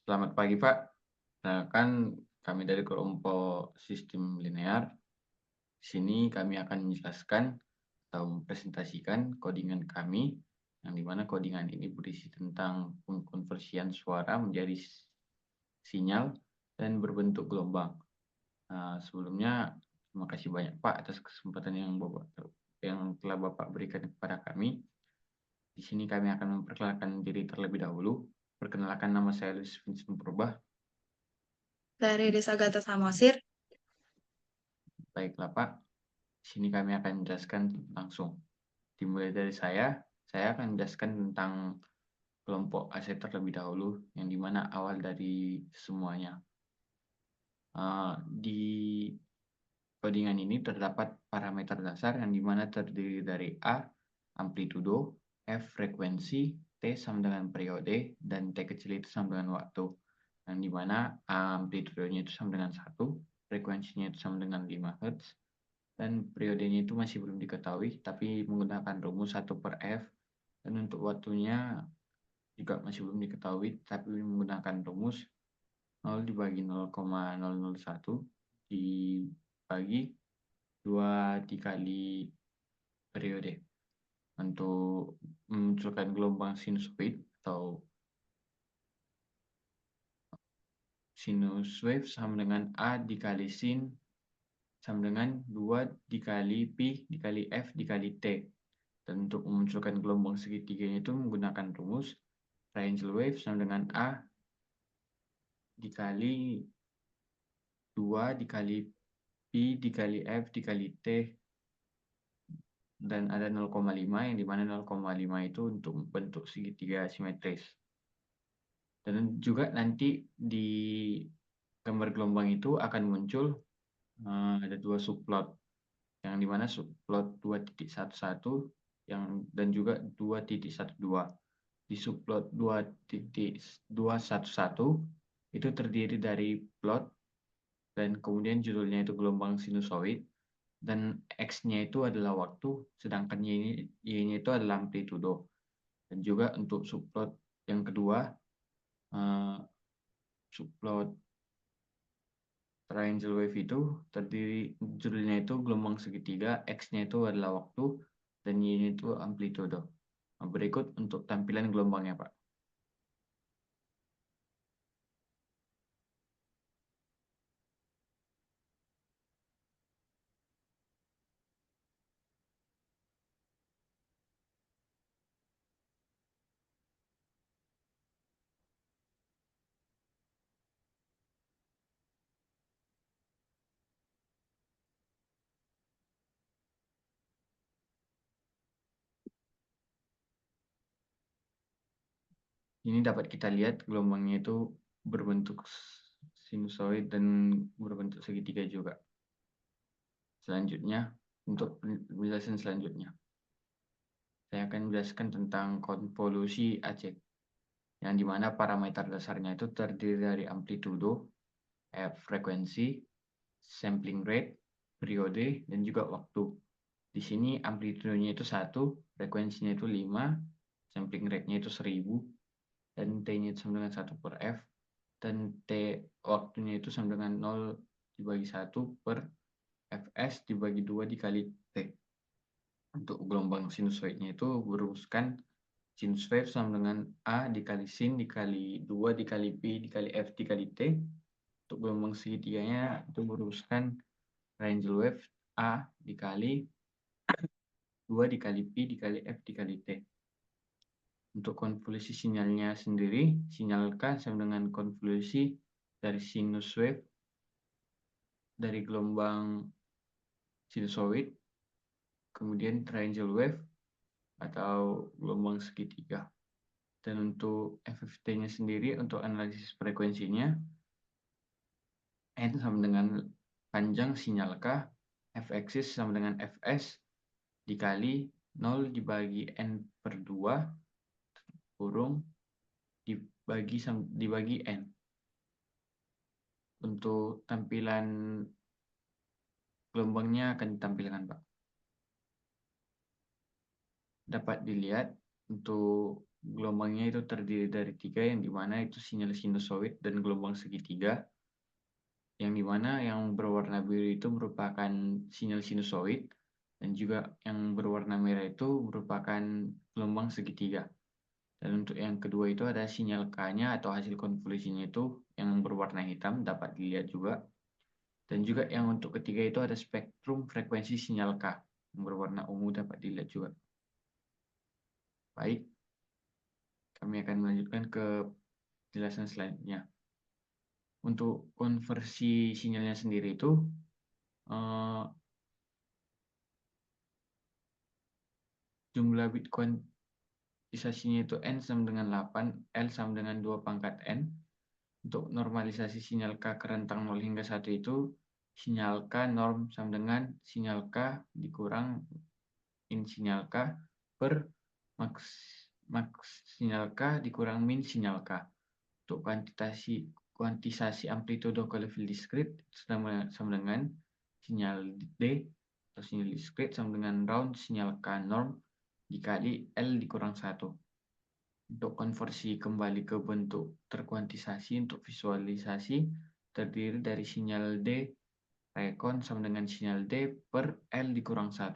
Selamat pagi, Pak. Nah, kan kami dari kelompok sistem linear. Di sini kami akan menjelaskan atau mempresentasikan codingan kami, yang dimana codingan ini berisi tentang pengkonversian suara menjadi sinyal dan berbentuk gelombang. Nah, sebelumnya, terima kasih banyak Pak atas kesempatan yang telah Bapak berikan kepada kami. Di sini kami akan memperkenalkan diri terlebih dahulu. Perkenalkan, nama saya Luis Vincent Purbah. Dari Desa Gata Samosir. Baiklah Pak, di sini kami akan menjelaskan langsung. Dimulai dari saya akan menjelaskan tentang kelompok aset terlebih dahulu, yang dimana awal dari semuanya. Di codingan ini terdapat parameter dasar yang dimana terdiri dari A, amplitudo, F, frekuensi, T sama dengan periode, dan T kecil itu sama dengan waktu. Yang dimana amplitudonya itu sama dengan 1, frekuensinya itu sama dengan 5 Hz, dan periodenya itu masih belum diketahui, tapi menggunakan rumus 1 per F, dan untuk waktunya juga masih belum diketahui, tapi menggunakan rumus 0 dibagi 0,001 dibagi 2 dikali periode. Untuk memunculkan gelombang sinusoid atau sinus wave sama dengan A dikali sin sama dengan 2 dikali pi dikali F dikali T. Dan untuk memunculkan gelombang segitiganya itu menggunakan rumus triangle wave sama dengan A dikali 2 dikali pi dikali F dikali T, dan ada 0,5 yang dimana 0,5 itu untuk bentuk segitiga simetris. Dan juga nanti di gambar gelombang itu akan muncul ada 2 subplot, yang dimana subplot 2.11 dan juga 2.12. Di subplot 2.211 itu terdiri dari plot, dan kemudian judulnya itu gelombang sinusoid, dan X-nya itu adalah waktu, sedangkan Y-nya itu adalah amplitudo. Dan juga untuk subplot yang kedua, subplot triangle wave itu terdiri, judulnya itu gelombang segitiga, X-nya itu adalah waktu, dan Y-nya itu amplitudo. Nah, berikut untuk tampilan gelombangnya, Pak. Ini dapat kita lihat gelombangnya itu berbentuk sinusoid dan berbentuk segitiga juga. Selanjutnya, untuk penjelasan selanjutnya, saya akan menjelaskan tentang konvolusi Aceh, yang dimana parameter dasarnya itu terdiri dari amplitudo, F, frekuensi, sampling rate, periode, dan juga waktu. Di sini amplitudonya itu 1, frekuensinya itu 5, sampling rate-nya itu 1000, dan T-nya itu sama dengan 1 per F, dan T waktunya itu sama dengan 0 dibagi 1 per Fs dibagi 2 dikali T. Untuk gelombang sinusoidnya itu berumuskan sinus wave sama dengan A dikali sin dikali 2 dikali pi dikali F dikali T. Untuk gelombang segitiganya itu berumuskan triangle wave A dikali 2 dikali pi dikali F dikali T. Untuk konvolusi sinyalnya sendiri, sinyal K sama dengan konvolusi dari sinus wave dari gelombang sinusoid, kemudian triangle wave atau gelombang segitiga. Dan untuk FFT-nya sendiri, untuk analisis frekuensinya, N sama dengan panjang sinyal K, F-axis sama dengan Fs, dikali 0 dibagi N per 2, kurung, dibagi N. Untuk tampilan gelombangnya akan ditampilkan, Pak. Dapat dilihat untuk gelombangnya itu terdiri dari 3, yang dimana itu sinyal sinusoid dan gelombang segitiga, yang dimana yang berwarna biru itu merupakan sinyal sinusoid, dan juga yang berwarna merah itu merupakan gelombang segitiga. Dan untuk yang kedua itu ada sinyal K-nya atau hasil konvolusinya itu yang berwarna hitam, dapat dilihat juga. Dan juga yang untuk ketiga itu ada spektrum frekuensi sinyal K yang berwarna ungu, dapat dilihat juga. Baik, kami akan melanjutkan ke penjelasan selanjutnya. Untuk konversi sinyalnya sendiri itu jumlah bit kuantisasinya itu N sama dengan 8, L sama dengan 2 pangkat N. Untuk normalisasi sinyal K ke rentang 0 hingga 1 itu sinyal K norm sama dengan sinyal K dikurang min sinyal K per max sinyal K dikurang min sinyal K. Untuk kuantisasi amplitudo ke level diskrit sama dengan sinyal D atau sinyal diskrit sama dengan round sinyal K norm dikali L dikurang 1. Untuk konversi kembali ke bentuk terkuantisasi untuk visualisasi terdiri dari sinyal D rekon sama dengan sinyal D per L dikurang 1.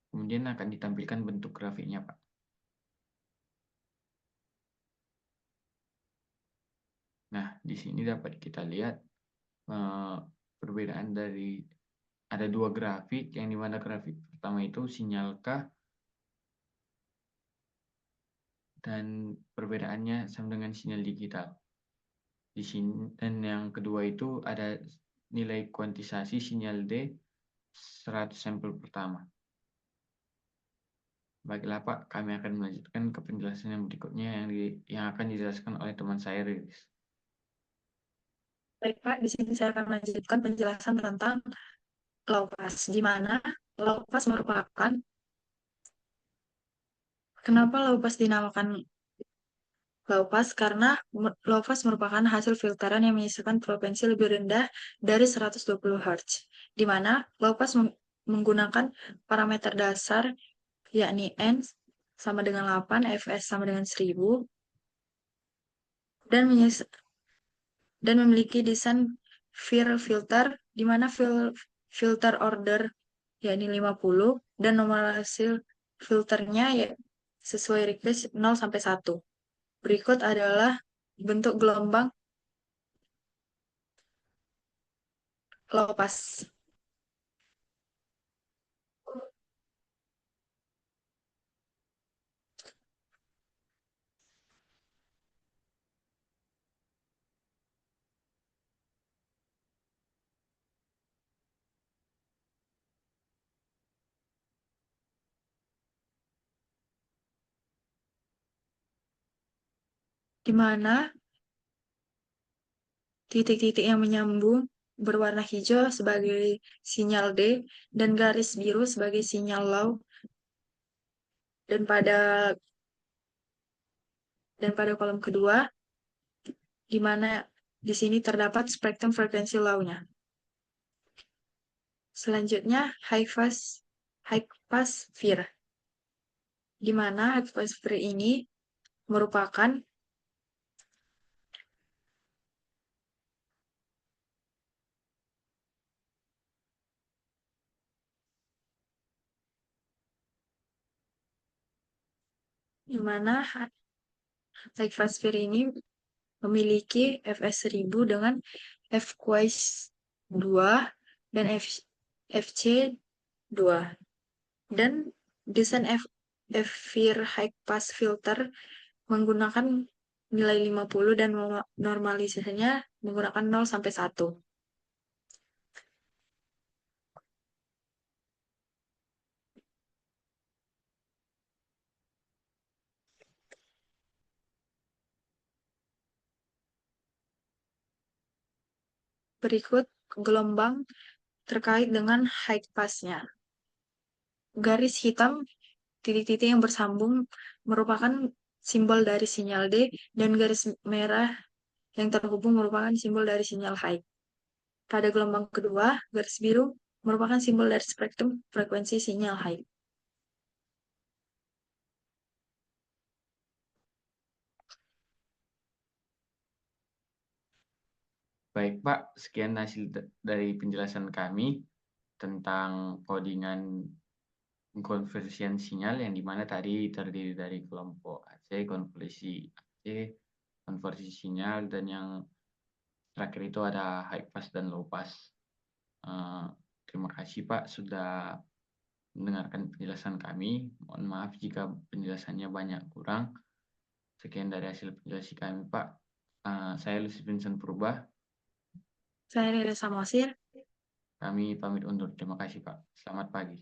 Kemudian akan ditampilkan bentuk grafiknya, Pak. Nah, di sini dapat kita lihat perbedaan dari ada 2 grafik, yang dimana grafik pertama itu sinyal K dan perbedaannya sama dengan sinyal digital. Di sini, dan yang kedua itu ada nilai kuantisasi sinyal D 100 sampel pertama. Baiklah Pak, kami akan melanjutkan ke penjelasan yang berikutnya yang akan dijelaskan oleh teman saya, Riris. Baik Pak, di sini saya akan melanjutkan penjelasan tentang low pass, di mana low pass merupakan, kenapa low pass dinamakan low pass? Karena low pass merupakan hasil filteran yang menyisakan frekuensi lebih rendah dari 120 Hz, di mana low pass menggunakan parameter dasar yakni N sama dengan 8, Fs sama dengan 1000, dan memiliki desain filter di mana filter order yakni 50 dan nomor hasil filternya ya sesuai request 0 sampai 1. Berikut adalah bentuk gelombang low pass, di mana titik-titik yang menyambung berwarna hijau sebagai sinyal D dan garis biru sebagai sinyal low, dan pada kolom kedua di mana di sini terdapat spektrum frekuensi low-nya. Selanjutnya high pass FIR, di mana high pass FIR ini merupakan di mana high pass FIR ini memiliki Fs 1000 dengan Fquiz 2 dan Fc 2. Dan desain FIR high pass filter menggunakan nilai 50 dan normalisasinya menggunakan 0 sampai 1. Berikut gelombang terkait dengan high pass-nya. Garis hitam titik-titik yang bersambung merupakan simbol dari sinyal D, dan garis merah yang terhubung merupakan simbol dari sinyal high. Pada gelombang kedua, garis biru merupakan simbol dari spektrum frekuensi sinyal high. Baik Pak, sekian hasil dari penjelasan kami tentang codingan konversian sinyal yang dimana tadi terdiri dari kelompok AC, konvolusi AC, konversi sinyal, dan yang terakhir itu ada high pass dan low pass. Terima kasih Pak sudah mendengarkan penjelasan kami. Mohon maaf jika penjelasannya banyak kurang. Sekian dari hasil penjelasan kami Pak. Saya Lucy Vincent Purba. Saya Rere Samosir. Kami pamit undur. Terima kasih Pak. Selamat pagi.